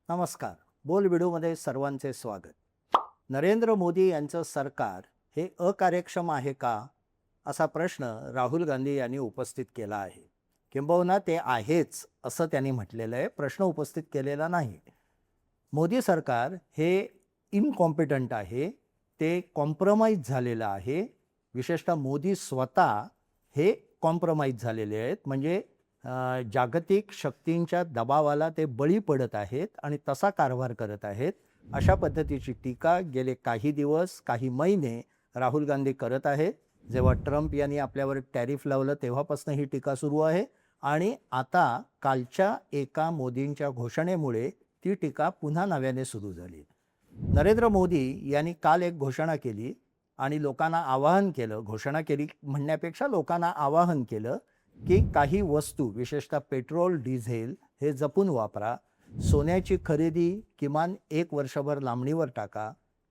नमस्कार. बोल व्हिडिओमध्ये सर्वांचे स्वागत. नरेंद्र मोदी यांचं सरकार हे अकार्यक्षम आहे का? असा प्रश्न राहुल गांधी यांनी उपस्थित केला आहे. किंबहुना ते आहेच असं त्यांनी म्हटलेलं आहे. प्रश्न उपस्थित केलेला नाही. मोदी सरकार हे इनकॉम्पिटंट आहे. ते कॉम्प्रोमाइज झालेलं आहे. विशेषतः मोदी स्वतः हे कॉम्प्रोमाइज झालेले आहेत. म्हणजे जागतिक शक्तींच्या दबावाला ते बळी पडत आहेत आणि तसा कारभार करत आहेत. अशा पद्धतीची टीका गेले काही दिवस, काही महिने राहुल गांधी करत आहेत. जेव्हा ट्रम्प यांनी आपल्यावर टॅरिफ लावलं तेव्हापासून ही टीका सुरू आहे आणि आता कालच्या एका मोदींच्या घोषणेमुळे ती टीका पुन्हा नव्याने सुरू झाली. नरेंद्र मोदी यांनी काल एक घोषणा केली आणि लोकांना आवाहन केलं, घोषणा केली म्हणण्यापेक्षा लोकांना आवाहन केलं की काही वस्तू विशेषतः पेट्रोल, डिझेल हे जपून वापरा. सोन्याची खरेदी किमान 1 वर्षभर लांबणीवर टाका.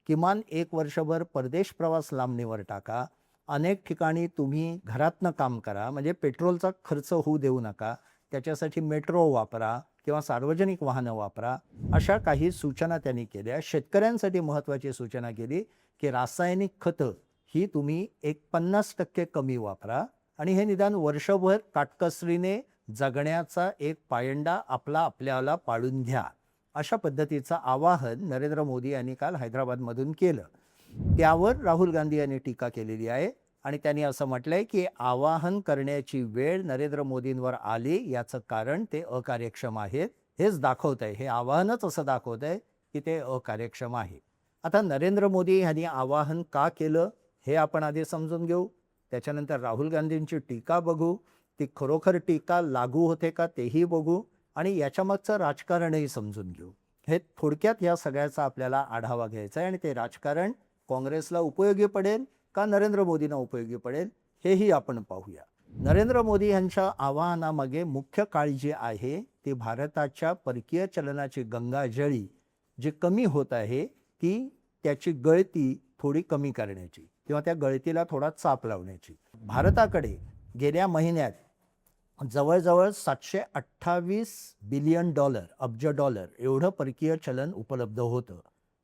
किमान 1 वर्षभर परदेश प्रवास लांबणीवर टाका. अनेक ठिकाणी तुम्ही घरातनं काम करा, म्हणजे पेट्रोलचा खर्च होऊ देऊ नका. त्याच्यासाठी मेट्रो वापरा किंवा सार्वजनिक वाहनं वापरा. अशा काही सूचना त्यांनी केल्या. शेतकऱ्यांसाठी महत्त्वाची सूचना केली की रासायनिक खतं ही तुम्ही 50% कमी वापरा आणि हे निदान वर्षभर काटकसरीने जगण्याचा एक पायंडा आपल्याला पाळून घ्या. अशा पद्धतीचं आवाहन नरेंद्र मोदी यांनी काल हैदराबादमधून केलं. त्यावर राहुल गांधी यांनी टीका केलेली आहे आणि त्यांनी असं म्हटलंय की आवाहन करण्याची वेळ नरेंद्र मोदींवर आली, याचं कारण ते अकार्यक्षम आहेत. हेच दाखवत आहे, हे आवाहनच असं दाखवत आहे की ते अकार्यक्षम आहे. आता नरेंद्र मोदी यांनी आवाहन का केलं हे आपण आधी समजून घेऊ. त्याच्यानंतर राहुल गांधींची टीका बघू, ती खरोखर टीका लागू होते का तेही बघू आणि याच्यामागचं राजकारणही समजून घेऊ. हे थोडक्यात या सगळ्याचा आपल्याला आढावा घ्यायचा आहे आणि ते राजकारण काँग्रेसला उपयोगी पडेल का नरेंद्र मोदींना उपयोगी पडेल हेही आपण पाहूया. नरेंद्र मोदी यांच्या आवाहनामागे मुख्य काळजी आहे ती भारताच्या परकीय चलनाची गंगाजळी जी कमी होत आहे ती त्याची गळती थोडी कमी करण्याची किंवा त्या गळतीला थोडा चाप लावण्याची. भारताकडे गेल्या महिन्यात जवळजवळ $728 बिलियन अब्ज डॉलर एवढं परकीय चलन उपलब्ध होतं,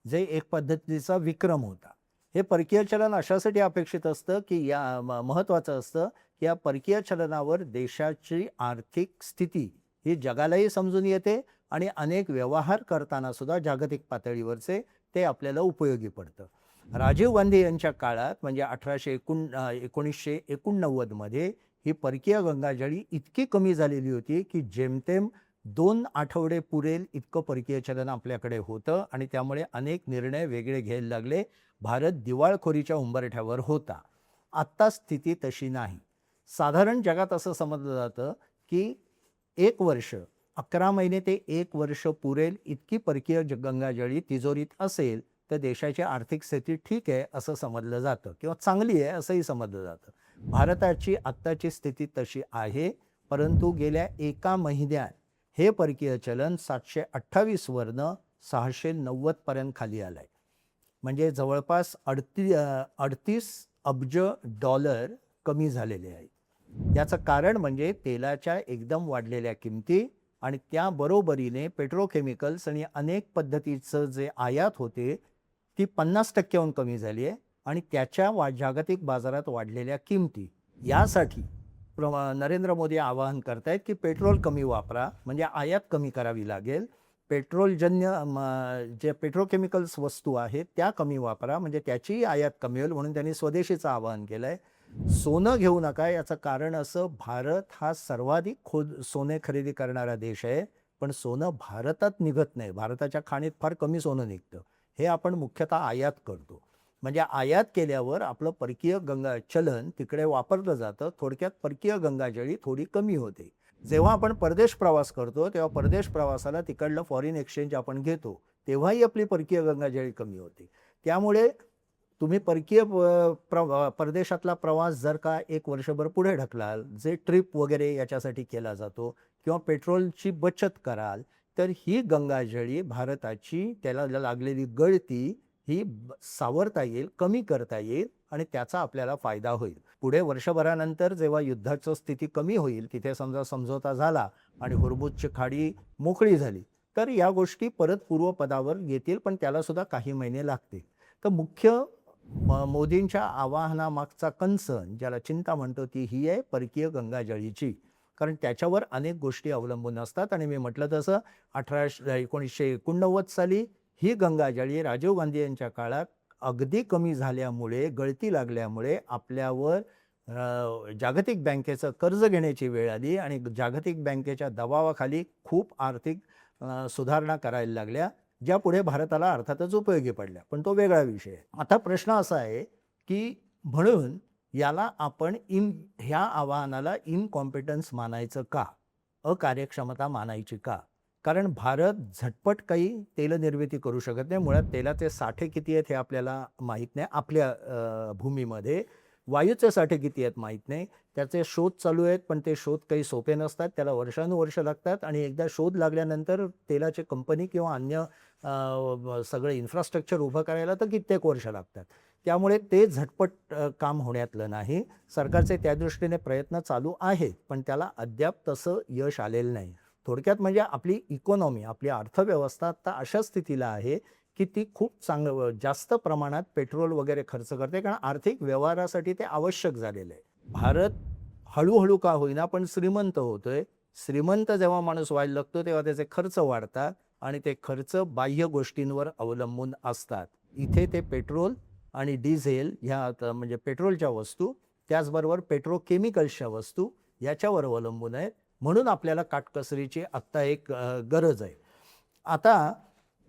जे एक पद्धतीचा विक्रम होता. हे परकीय चलन अशासाठी अपेक्षित असतं की महत्त्वाचं असतं की या परकीय चलनावर देशाची आर्थिक स्थिती ही जगालाही समजून येते आणि अनेक व्यवहार करताना सुद्धा जागतिक पातळीवरचे ते आपल्याला उपयोगी पडतं. राजीव गांधी यांच्या काळात म्हणजे 1989 मध्ये ही परकीय गंगाजळी इतकी कमी झालेली होती की जेमतेम 2 आठवडे पुरेल इतकं परकीय चलन आपल्याकडे होतं आणि त्यामुळे अनेक निर्णय वेगळे घ्यायला लागले. भारत दिवाळखोरीच्या उंबरठ्यावर होता. आत्ता स्थिती तशी नाही. साधारण जगात असं समजलं जातं की 1 वर्ष, 11 महिने ते 1 वर्ष पुरेल इतकी परकीय गंगाजळी तिजोरीत असेल तर देशाची आर्थिक स्थिती ठीक आहे असं समजलं जातं किंवा चांगली आहे असंही समजलं जातं. भारताची आत्ताची स्थिती तशी आहे, परंतु गेल्या एका महिन्यात हे परकीय चलन 728 वरनं 690 पर्यंत खाली आलंय. म्हणजे जवळपास 38 अब्ज डॉलर कमी झालेले आहे. याचं कारण म्हणजे तेलाच्या एकदम वाढलेल्या किमती आणि त्याबरोबरीने पेट्रोकेमिकल्स आणि अनेक पद्धतीचं जे आयात होते ती 50%हून कमी झाली आहे आणि त्याच्या जागतिक बाजारात वाढलेल्या किमती यासाठी नरेंद्र मोदी आवाहन करतायत की पेट्रोल कमी वापरा, म्हणजे आयात कमी करावी लागेल. पेट्रोलजन्य जे पेट्रोकेमिकल्स वस्तू आहेत त्या कमी वापरा, म्हणजे त्याचीही आयात कमी होईल, म्हणून त्यांनी स्वदेशीचं आवाहन केलं आहे. सोनं घेऊ नका, याचं कारण असं भारत हा सर्वाधिक सोने खरेदी करणारा देश आहे, पण सोनं भारतात निघत नाही. भारताच्या खाणीत फार कमी सोनं निघतं. हे आपण मुख्यतः आयात करतो. म्हणजे आयात केल्यावर आपलं परकीय चलन तिकडे वापरलं जातं. थोडक्यात परकीय गंगाजळी थोडी कमी होते. जेव्हा आपण परदेश प्रवास करतो तेव्हा परदेश प्रवासाला तिकडलं फॉरेन एक्सचेंज आपण घेतो, तेव्हाही आपली परकीय गंगाजळी कमी होते. त्यामुळे तुम्ही परकीय परदेशातला प्रवास जर का 1 वर्षभर पुढे ढकलाल, जे ट्रिप वगैरे याच्यासाठी केला जातो किंवा पेट्रोलची बचत कराल, तर ही गंगाजळी भारताची त्याला लागलेली गळती ही सावरता येईल, कमी करता येईल आणि त्याचा आपल्याला फायदा होईल. पुढे वर्षभरानंतर जेव्हा युद्धाची स्थिती कमी होईल, तिथे समजा समझोता झाला आणि हुर्मुझची खाडी मोकळी झाली, तर या गोष्टी परत पूर्वपदावर येतील, पण त्याला सुद्धा काही महिने लागतील. तर मुख्य मोदींच्या आवाहनामागचा कन्सर्न, ज्याला चिंता म्हणतो, ती ही आहे परकीय गंगाजळीची. कारण त्याच्यावर अनेक गोष्टी अवलंबून असतात आणि मी म्हटलं तसं 1989 साली ही गंगाजळी राजीव गांधी यांच्या काळात अगदी कमी झाल्यामुळे, गळती लागल्यामुळे आपल्यावर जागतिक बँकेचं कर्ज घेण्याची वेळ आली आणि जागतिक बँकेच्या दबावाखाली खूप आर्थिक सुधारणा करायला लागल्या, ज्या पुढे भारताला अर्थातच उपयोगी पडल्या. पण तो वेगळा विषय आहे. आता प्रश्न असा आहे की म्हणून याला आपण ह्या आव्हानाला इनकॉम्पिटन्स मानायचं का? अकार्यक्षमता मानायची का? कारण भारत झटपट काही तेलनिर्मिती करू शकत नाही. मुळात तेलाचे साठे किती आहेत हे आपल्याला माहीत नाही आपल्या भूमीमध्ये. वायूचे साठे किती आहेत माहीत नाही. त्याचे शोध चालू आहेत, पण ते शोध काही सोपे नसतात. त्याला वर्षानुवर्ष लागतात आणि एकदा शोध लागल्यानंतर तेलाची कंपनी किंवा अन्य सगळं इन्फ्रास्ट्रक्चर उभं करायला तर कित्येक वर्ष लागतात. त्यामुळे ते झटपट काम होण्यातलं नाही. सरकारचे त्या दृष्टीने प्रयत्न चालू आहेत, पण त्याला अद्याप तसं यश आलेलं नाही. थोडक्यात म्हणजे आपली इकॉनॉमी, आपली अर्थव्यवस्था आता अशा स्थितीला आहे की ती खूप जास्त प्रमाणात पेट्रोल वगैरे खर्च करते, कारण आर्थिक व्यवहारासाठी ते आवश्यक झालेलं आहे. भारत हळूहळू का होईना पण श्रीमंत होतोय. श्रीमंत जेव्हा माणूस व्हायला लागतो तेव्हा त्याचे खर्च वाढतात आणि ते खर्च बाह्य गोष्टींवर अवलंबून असतात. इथे ते पेट्रोल आणि डिझेल ह्या म्हणजे पेट्रोलच्या वस्तू, त्याचबरोबर पेट्रोकेमिकल्सच्या वस्तू याच्यावर अवलंबून आहेत. म्हणून आपल्याला काटकसरीची आत्ता एक गरज आहे. आता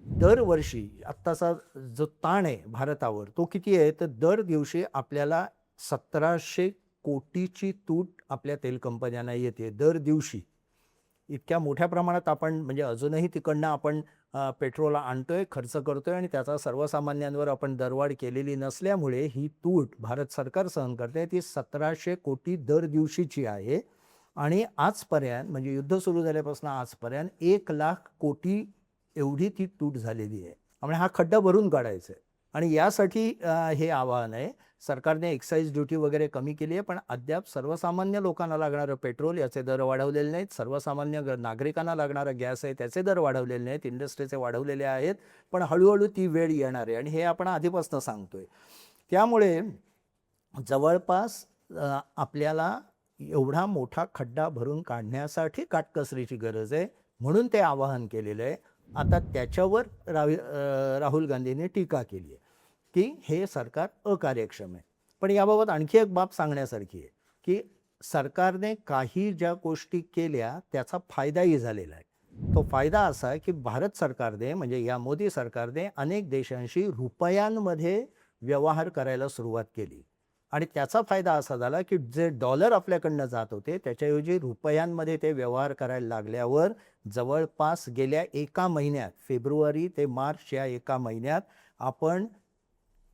दरवर्षी आत्ताचा जो ताण आहे भारतावर तो किती आहे, तर दर दिवशी आपल्याला 1700 कोटीची तूट आपल्या तेल कंपन्यांना येते दर दिवशी. इतक्या मोठ्या प्रमाणात आपण म्हणजे अजूनही तिकडनं आपण पेट्रोल आणतोय, खर्च करतोय आणि त्याचा सर्वसामान्यांवर आपण दरवाढ केलेली नसल्यामुळे ही तूट भारत सरकार सहन करते. ती 1700 कोटी दर दिवशीची आहे आणि आजपर्यंत म्हणजे युद्ध सुरू झाल्यापासून आजपर्यंत 1,00,000 कोटी एवढी ती तूट झालेली आहे. त्यामुळे हा खड्डा भरून काढायचा आहे आणि यासाठी हे आव्हान आहे. सरकारने एक्साईज ड्युटी वगैरे कमी केली आहे, पण अद्याप सर्वसामान्य लोकांना लागणारं पेट्रोल याचे दर वाढवलेले नाहीत. सर्वसामान्य नागरिकांना लागणारा गॅस आहे त्याचे दर वाढवलेले नाहीत. इंडस्ट्रीचे वाढवलेले आहेत, पण हळूहळू ती वेळ येणार आहे आणि हे आपण आधीपासून सांगतोय. त्यामुळे जवळपास आपल्याला एवढा मोठा खड्डा भरून काढण्यासाठी काटकसरीची गरज आहे, म्हणून ते आवाहन केलेलं आहे. आता त्याच्यावर राहुल गांधींनी टीका केली आहे की हे सरकार अकार्यक्षम आहे. पण याबाबत आणखी एक बाब सांगण्यासारखी आहे की सरकारने काही ज्या गोष्टी केल्या त्याचा फायदाही झालेला आहे. तो फायदा असा आहे की भारत सरकारने म्हणजे या मोदी सरकारने अनेक देशांशी रुपयांमध्ये व्यवहार करायला सुरुवात केली आणि त्याचा फायदा असा झाला की जे डॉलर आपल्याकडनं जात होते त्याच्याऐवजी रुपयांमध्ये ते व्यवहार करायला लागल्यावर जवळपास गेल्या एका महिन्यात फेब्रुवारी ते मार्च या एका महिन्यात आपण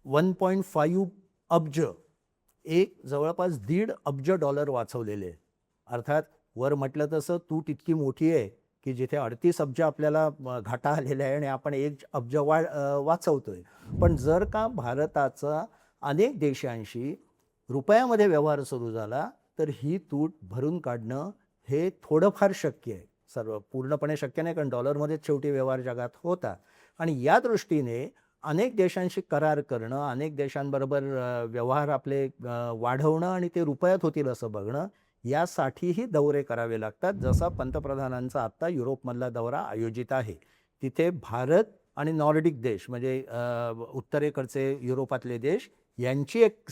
1.5 अब्ज जवळपास 1.5 अब्ज डॉलर वाचवलेले. अर्थात वर म्हटलं तसं तूट इतकी मोठी आहे की जिथे 38 अब्ज आपल्याला घाटा आलेला आहे आणि आपण 1 अब्ज वाचवतोय. पण जर का भारताचा अनेक देशांशी रुपयामध्ये व्यवहार सुरू झाला तर ही तूट भरून काढणं हे थोडंफार शक्य आहे. सर्व पूर्णपणे शक्य नाही, कारण डॉलरमध्येच शेवटी व्यवहार जगात होता आणि या दृष्टीने अनेक देशांशी करार करणं, अनेक देशांबरोबर व्यवहार आपले वाढवणं आणि ते रुपयात होतील असं बघणं, यासाठीही दौरे करावे लागतात. जसा पंतप्रधानांचा आत्ता युरोपमधला दौरा आयोजित आहे. तिथे भारत आणि नॉर्डिक देश म्हणजे उत्तरेकडचे युरोपातले देश यांची एक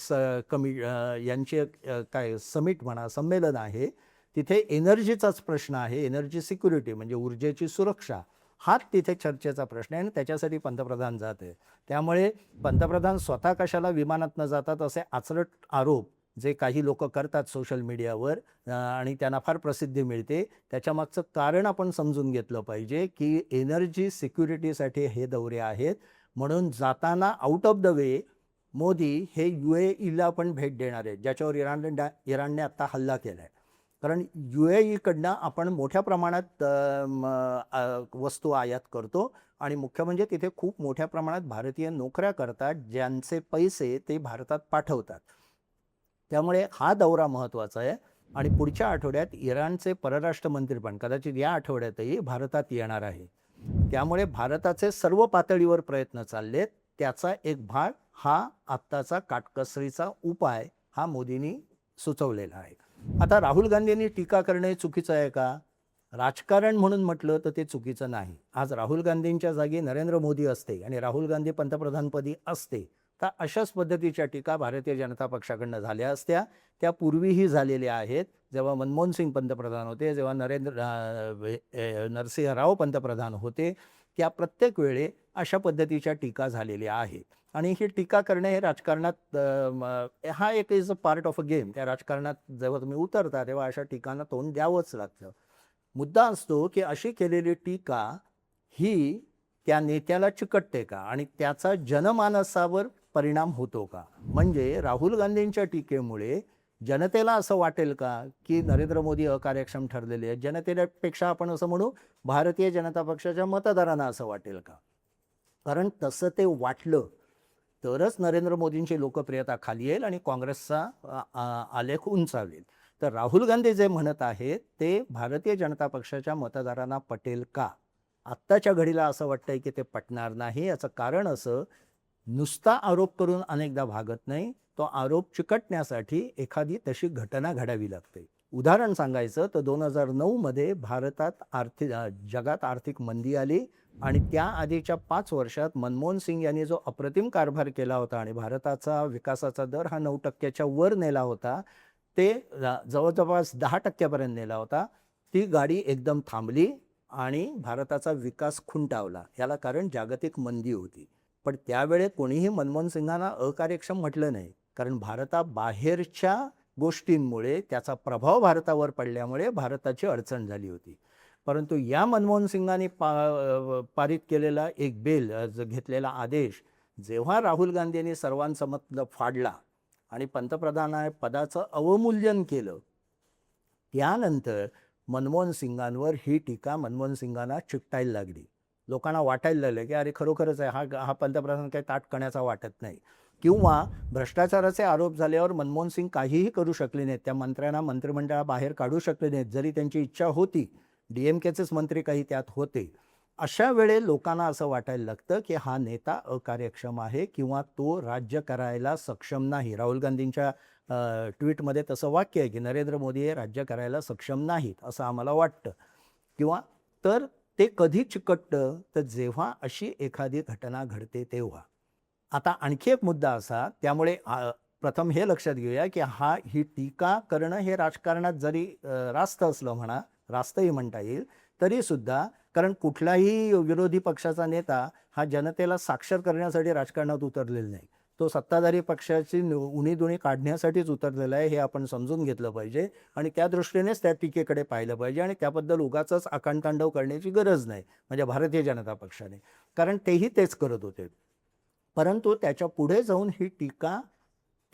यांची एक काय समिट म्हणा संमेलन आहे. तिथे एनर्जीचाच प्रश्न आहे. एनर्जी सिक्युरिटी म्हणजे ऊर्जेची सुरक्षा हाच तिथे चर्चेचा प्रश्न आहे आणि त्याच्यासाठी पंतप्रधान जात आहे. त्यामुळे पंतप्रधान स्वतः कशाला विमानात न जातात असे आचरट आरोप जे काही लोक करतात सोशल मीडियावर आणि त्यांना फार प्रसिद्धी मिळते, त्याच्यामागचं कारण आपण समजून घेतलं पाहिजे की एनर्जी सिक्युरिटीसाठी हे दौरे आहेत. म्हणून जाताना out of the way Modi हे UAEला पण भेट देणार आहेत, ज्याच्यावर इराणने आत्ता हल्ला केला आहे. कारण UAEकडनं आपण मोठ्या प्रमाणात वस्तू आयात करतो आणि मुख्य म्हणजे तिथे खूप मोठ्या प्रमाणात भारतीय नोकऱ्या करतात, ज्यांचे पैसे ते भारतात पाठवतात. त्यामुळे हा दौरा महत्त्वाचा आहे आणि पुढच्या आठवड्यात इराणचे परराष्ट्र मंत्री पण कदाचित या आठवड्यातही भारतात येणार आहे. त्यामुळे भारताचे सर्व पातळीवर प्रयत्न चाललेत. त्याचा एक भाग हा आत्ताचा काटकसरीचा उपाय हा मोदींनी सुचवलेला आहे. आता राहुल गांधींनी टीका करणे चुकीचं आहे का? राजकारण म्हणून म्हटलं तर ते चुकीचं नाही. आज राहुल गांधींच्या जागी नरेंद्र मोदी असते आणि राहुल गांधी पंतप्रधानपदी असते, तर अशाच पद्धतीच्या टीका भारतीय जनता पक्षाकडनं झाल्या असत्या. त्या पूर्वीही झालेल्या आहेत. जेव्हा मनमोहन सिंग पंतप्रधान होते, जेव्हा नरसिंह राव पंतप्रधान होते, त्या प्रत्येक वेळी अशा पद्धतीच्या टीका झालेल्या आहेत. आणि ही टीका करणे हे राजकारणात हा एक is a part of a game. त्या राजकारणात जेव्हा तुम्ही उतरता तेव्हा अशा टीकांना तोंड द्यावंच लागतं. मुद्दा असतो की अशी केलेली टीका ही त्या नेत्याला चिकटते का आणि त्याचा जनमानसावर परिणाम होतो का? म्हणजे राहुल गांधींच्या टीकेमुळे जनतेला असं वाटेल का की नरेंद्र मोदी अकार्यक्षम ठरलेले आहेत? जनतेपेक्षा आपण असं म्हणू, भारतीय जनता पक्षाच्या मतदारांना असं वाटेल का? कारण तसं ते वाटलं तरच नरेंद्र मोदींची लोकप्रियता खाली येईल आणि काँग्रेसचा आलेख उंचावेल. तर राहुल गांधी जे म्हणत आहेत ते भारतीय जनता पक्षाच्या मतदारांना पटेल का? आत्ताच्या घडीला असं वाटतंय की ते पटणार नाही. याचं कारण असं, नुसता आरोप करून अनेकदा भागत नाही. तो आरोप चिकटण्यासाठी एखादी तशी घटना घडावी लागते. उदाहरण सांगायचं तर 2009 मध्ये जगात आर्थिक मंदी आली आणि त्या आधीच्या 5 वर्षात मनमोहन सिंग यांनी जो अप्रतिम कारभार केला होता आणि भारताचा विकासाचा दर हा 9% वर नेला होता, ते जवळजवळ 10% नेला होता. ती गाडी एकदम थांबली आणि भारताचा विकास खुंटावला. याला कारण जागतिक मंदी होती. पण त्यावेळेस कोणीही मनमोहन सिंगांना अकार्यक्षम म्हटलं नाही, कारण भारताबाहेरच्या गोष्टींमुळे त्याचा प्रभाव भारतावर पडल्यामुळे भारताची अडचण झाली होती. परंतु या मनमोहन सिंगांनी पारित केलेला एक बिल, घेतलेला आदेश जेव्हा राहुल गांधींनी सर्वांसमत फाडला आणि पंतप्रधान पदाचं अवमूल्यन केलं, त्यानंतर मनमोहन सिंगांवर ही टीका मनमोहन सिंगांना चिकटायला लागली. लोकांना वाटायला लागलं की अरे खरोखरच आहे, हा पंतप्रधान काही ताटकण्याचा वाटत नाही. किंवा भ्रष्टाचाराचे आरोप झाल्यावर मनमोहन सिंग काहीही करू शकले नाहीत. त्या मंत्र्यांना मंत्रिमंडळाबाहेर काढू शकले नाहीत, जरी त्यांची इच्छा होती. DMKचेच मंत्री काही त्यात होते. अशा वेळे लोकांना असं वाटायला लागतं की हा नेता अकार्यक्षम आहे किंवा तो राज्य करायला सक्षम नाही. राहुल गांधींच्या ट्विटमध्ये तसं वाक्य आहे की नरेंद्र मोदी हे राज्य करायला सक्षम नाहीत, असं आम्हाला वाटतं. किंवा तर ते कधी चिकटतं, तर जेव्हा अशी एखादी घटना घडते तेव्हा. आता आणखी एक मुद्दा असा, त्यामुळे प्रथम हे लक्षात घेऊया की ही टीका करणं हे राजकारणात जरी रास्त असलं म्हणा, रास्तही म्हणता येईल, तरीसुद्धा कारण कुठलाही विरोधी पक्षाचा नेता हा जनतेला साक्षर करण्यासाठी राजकारणात उतरलेला नाही. तो सत्ताधारी पक्षाची उणीधुणी काढण्यासाठीच उतरलेला आहे, हे आपण समजून घेतलं पाहिजे आणि त्या दृष्टीनेच त्या टीकेकडे पाहिलं पाहिजे आणि त्याबद्दल उगाचच आकांडतांडव करण्याची गरज नाही, म्हणजे भारतीय जनता पक्षाने, कारण तेही तेच करत होते. परंतु त्याच्या पुढे जाऊन ही टीका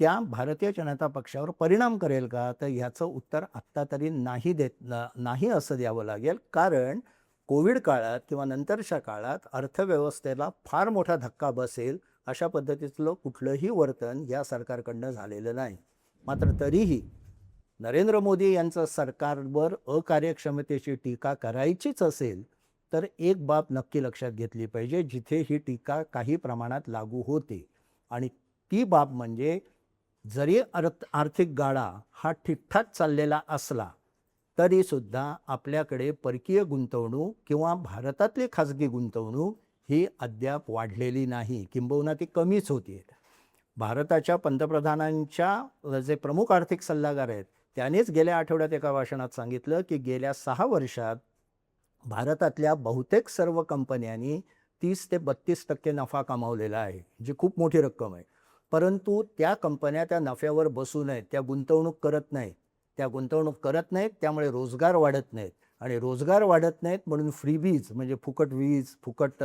त्या भारतीय जनता पक्षावर परिणाम करेल का? तर ह्याचं उत्तर आत्ता तरी नाही असं द्यावं लागेल. कारण कोविड काळात किंवा नंतरच्या काळात अर्थव्यवस्थेला फार मोठा धक्का बसेल अशा पद्धतीचं कुठलंही वर्तन या सरकारकडनं झालेलं नाही. मात्र तरीही नरेंद्र मोदी यांचं सरकारवर अकार्यक्षमतेची टीका करायचीच असेल तर एक बाब नक्की लक्षात घेतली पाहिजे, जिथे ही टीका काही प्रमाणात लागू होते. आणि ती बाब म्हणजे जरी आर्थिक गाडा हा ठीकठाक चाललेला असला तरीसुद्धा आपल्याकडे परकीय गुंतवणूक किंवा भारतातली खाजगी गुंतवणूक ही अद्याप वाढलेली नाही, किंबहुना ती कमीच होती. भारताच्या पंतप्रधानांच्या जे प्रमुख आर्थिक सल्लागार आहेत त्यांनीच गेल्या आठवड्यात एका भाषणात सांगितलं की गेल्या 6 वर्षात भारतातल्या बहुतेक सर्व कंपन्यांनी 30 ते 32% नफा कमावलेला आहे, जी खूप मोठी रक्कम आहे. परंतु त्या कंपन्या त्या नफ्यावर बसू नयेत, त्या गुंतवणूक करत नाहीत. त्यामुळे रोजगार वाढत नाहीत आणि रोजगार वाढत नाहीत म्हणून फ्रीबीज म्हणजे फुकट वीज, फुकट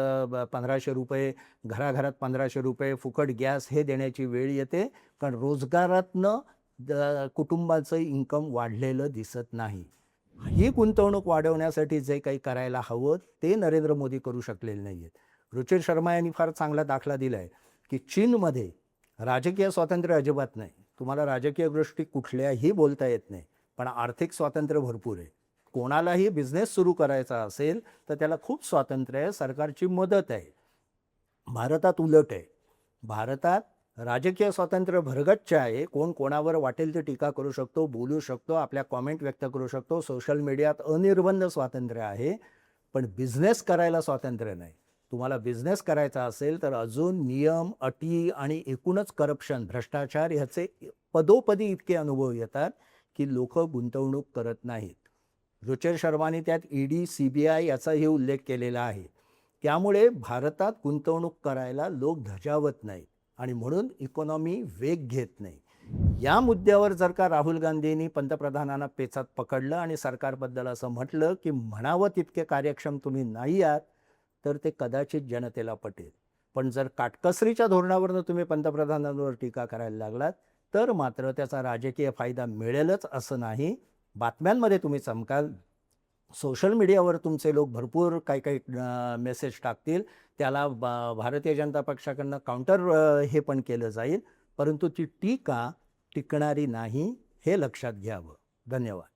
1500 रुपये, घराघरात 1500 रुपये, फुकट गॅस हे देण्याची वेळ येते. कारण रोजगारातनं कुटुंबाचं इन्कम वाढलेलं दिसत नाही. ही गुंतवणूक वाढवण्यासाठी जे काही करायला हवं ते नरेंद्र मोदी करू शकलेले नाही आहेत. रुचिर शर्मा यांनी फार चांगला दाखला दिला आहे की चीनमध्ये राजकीय स्वातंत्र्य अजिबात नाही. तुम्हाला राजकीय गोष्टी कुठल्याही बोलता येत नाही, पण आर्थिक स्वातंत्र्य भरपूर आहे. कोणालाही बिझनेस सुरू करायचा असेल तर त्याला खूप स्वातंत्र्य आहे, सरकारची मदत आहे. भारतात उलट आहे. भारतात राजकीय स्वातंत्र्य भरगच्च आहे. कोण कोणावर वाटेल ते टीका करू शकतो, बोलू शकतो, आपल्या कॉमेंट व्यक्त करू शकतो. सोशल मीडियात अनिर्बंध स्वातंत्र्य आहे, पण बिझनेस करायला स्वातंत्र्य नाही. तुम्हाला बिझनेस करायचा असेल तर अजून नियम, अटी आणि एकूणच करप्शन, भ्रष्टाचार ह्याचे पदोपदी इतके अनुभव येतात की लोकं गुंतवणूक करत नाहीत. रुचिर शर्माने त्यात ईडी, सीबीआय याचाही उल्लेख केलेला आहे. त्यामुळे भारतात गुंतवणूक करायला लोक धजावत नाहीत आणि म्हणून इकॉनॉमी वेग घेत नाही. या मुद्द्यावर जर का राहुल गांधींनी पंतप्रधानांना पेचात पकडलं आणि सरकारबद्दल असं म्हटलं की म्हणावं तितके कार्यक्षम तुम्ही नाही आहात, तर ते कदाचित जनतेला पटेल. पण जर काटकसरीच्या धोरणावरनं तुम्ही पंतप्रधानांवर टीका करायला लागलात, तर मात्र त्याचा राजकीय फायदा मिळेलच असं नाही. बातम्यांमध्ये तुम्ही चमकाल, सोशल मीडियावर तुमचे लोक भरपूर काही काही मेसेज टाकतील, त्याला भारतीय जनता पक्षाकडनं काउंटर हे पण केलं जाईल, परंतु ती टीका टिकणारी नाही, हे लक्षात घ्यावं. धन्यवाद.